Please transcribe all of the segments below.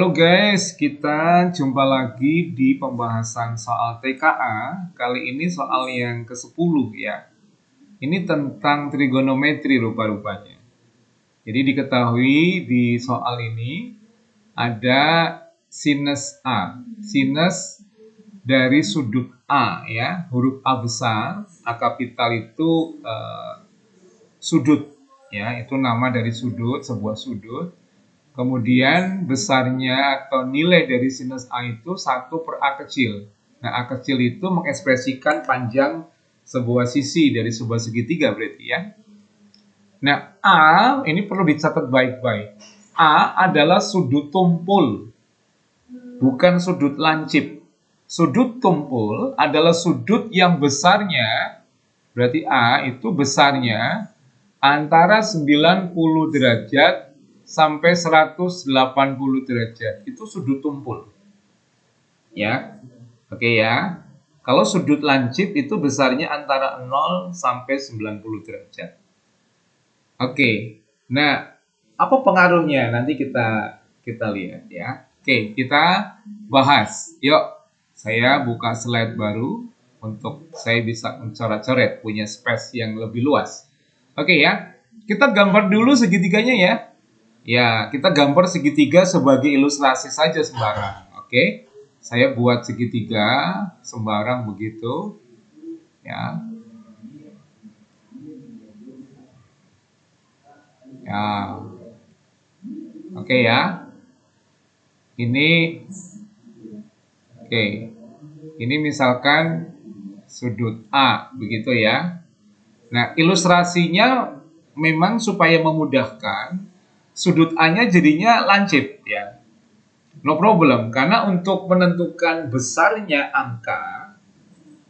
Halo guys, kita jumpa lagi di pembahasan soal TKA. Kali ini soal yang ke-10 ya. Ini tentang trigonometri rupa-rupanya. Jadi diketahui di soal ini ada sinus A. Sinus dari sudut A ya, huruf A besar, A kapital itu sudut ya, itu nama dari sudut, sebuah sudut. Kemudian besarnya atau nilai dari sinus A itu 1/A kecil. Nah, A kecil itu mengekspresikan panjang sebuah sisi dari sebuah segitiga berarti ya. Nah, A ini perlu dicatat baik-baik. A adalah sudut tumpul, bukan sudut lancip. Sudut tumpul adalah sudut yang besarnya, berarti A itu besarnya antara 90 derajat sampai 180 derajat. Itu sudut tumpul. Ya. Oke ya. Kalau sudut lancip itu besarnya antara 0 sampai 90 derajat. Oke. Nah, apa pengaruhnya? Nanti kita lihat ya. Oke, kita bahas. Yuk, saya buka slide baru untuk saya bisa mencoret-coret, punya space yang lebih luas. Oke ya. Kita gambar dulu segitiganya ya. Ya, kita gambar segitiga sebagai ilustrasi saja sembarang. Oke, saya buat segitiga sembarang begitu. Ya, ya, oke ya. Ini, oke, ini misalkan sudut A, begitu ya. Nah, ilustrasinya memang supaya memudahkan, sudut A-nya jadinya lancip ya. No problem, karena untuk menentukan besarnya angka,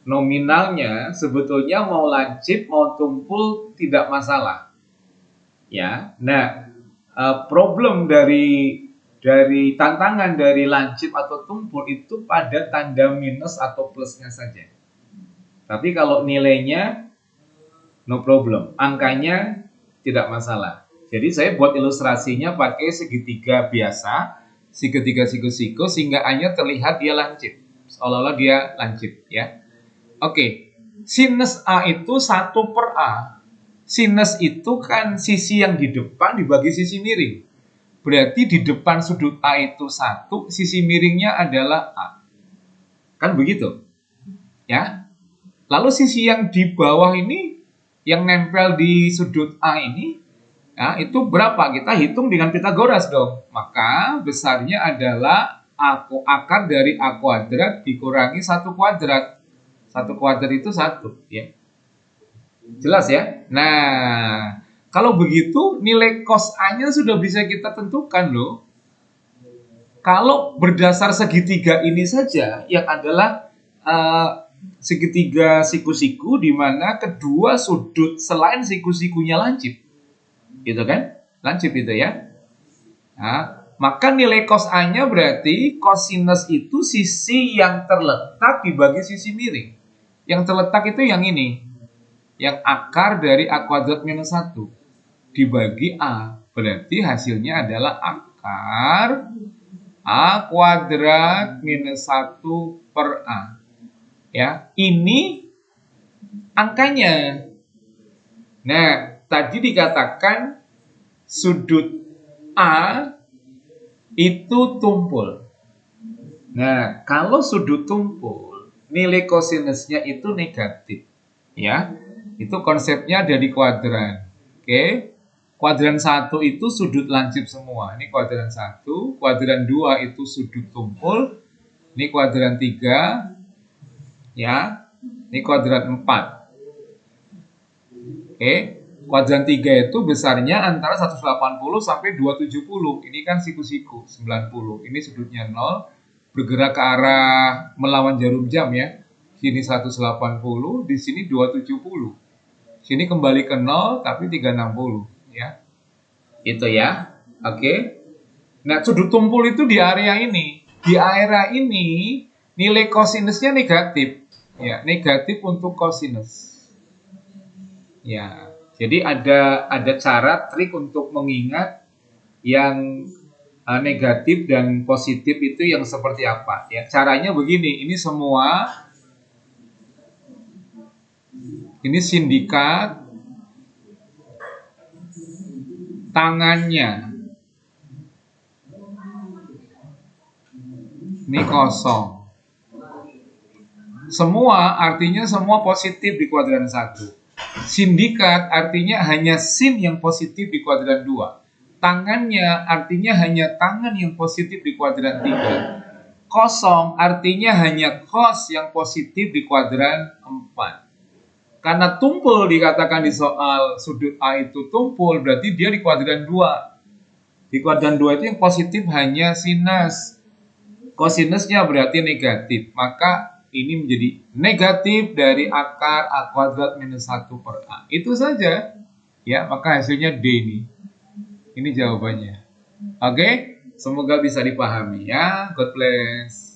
nominalnya sebetulnya mau lancip mau tumpul tidak masalah. Ya. Nah, problem dari tantangan dari lancip atau tumpul itu pada tanda minus atau plusnya saja. Tapi kalau nilainya no problem, angkanya tidak masalah. Jadi saya buat ilustrasinya pakai segitiga biasa, segitiga siku-siku sehingga hanya terlihat dia lancip. Seolah-olah dia lancip ya. Oke, sinus A itu 1/A. Sinus itu kan sisi yang di depan dibagi sisi miring. Berarti di depan sudut A itu 1, sisi miringnya adalah A. Kan begitu? Ya. Lalu sisi yang di bawah ini, yang nempel di sudut A ini, ya, itu berapa? Kita hitung dengan Pitagoras dong. Maka besarnya adalah akar dari A kuadrat dikurangi 1 kuadrat. 1 kuadrat itu 1 ya. Jelas ya? Nah, kalau begitu nilai cos A-nya sudah bisa kita tentukan loh. Kalau berdasar segitiga ini saja yang adalah segitiga siku-siku di mana kedua sudut selain siku-sikunya lancip. Gitu kan? Lancip itu ya. Nah, maka nilai cos A-nya berarti cosinus itu sisi yang terletak dibagi sisi miring. Yang terletak itu yang ini. Yang akar dari A kuadrat minus 1 dibagi A. Berarti hasilnya adalah akar A kuadrat minus 1/A. Ya, ini angkanya. Nah, tadi dikatakan sudut A itu tumpul. Nah, kalau sudut tumpul, nilai kosinusnya itu negatif. Ya, itu konsepnya ada di kuadran. Oke. Kuadran 1 itu sudut lancip semua. Ini kuadran 1, kuadran 2 itu sudut tumpul. Ini kuadran 3 ya. Ini kuadran 4. Oke. Kuadran 3 itu besarnya antara 180 sampai 270. Ini kan siku-siku 90. Ini sudutnya 0, bergerak ke arah melawan jarum jam ya. Sini 180, di sini 270. Sini kembali ke 0 tapi 360 ya. Itu ya. Oke. Nah, sudut tumpul itu di area ini. Di area ini nilai kosinusnya negatif. Ya, negatif untuk kosinus. Ya. Jadi ada cara trik untuk mengingat yang negatif dan positif itu yang seperti apa ya. Caranya begini, ini sindikat, tangannya ini kosong. Semua artinya semua positif di kuadran 1. Sindikat artinya hanya sin yang positif di kuadran 2. Tangannya artinya hanya tangan yang positif di kuadran 3. Kosong artinya hanya cos yang positif di kuadran 4. Karena tumpul dikatakan di soal sudut A itu tumpul, berarti dia di kuadran 2. Di kuadran 2 itu yang positif hanya sinus. Kosinusnya berarti negatif. Maka ini menjadi negatif dari akar A kuadrat minus 1 per A. Itu saja. Ya, maka hasilnya D ini. Ini jawabannya. Oke, semoga bisa dipahami ya. God bless.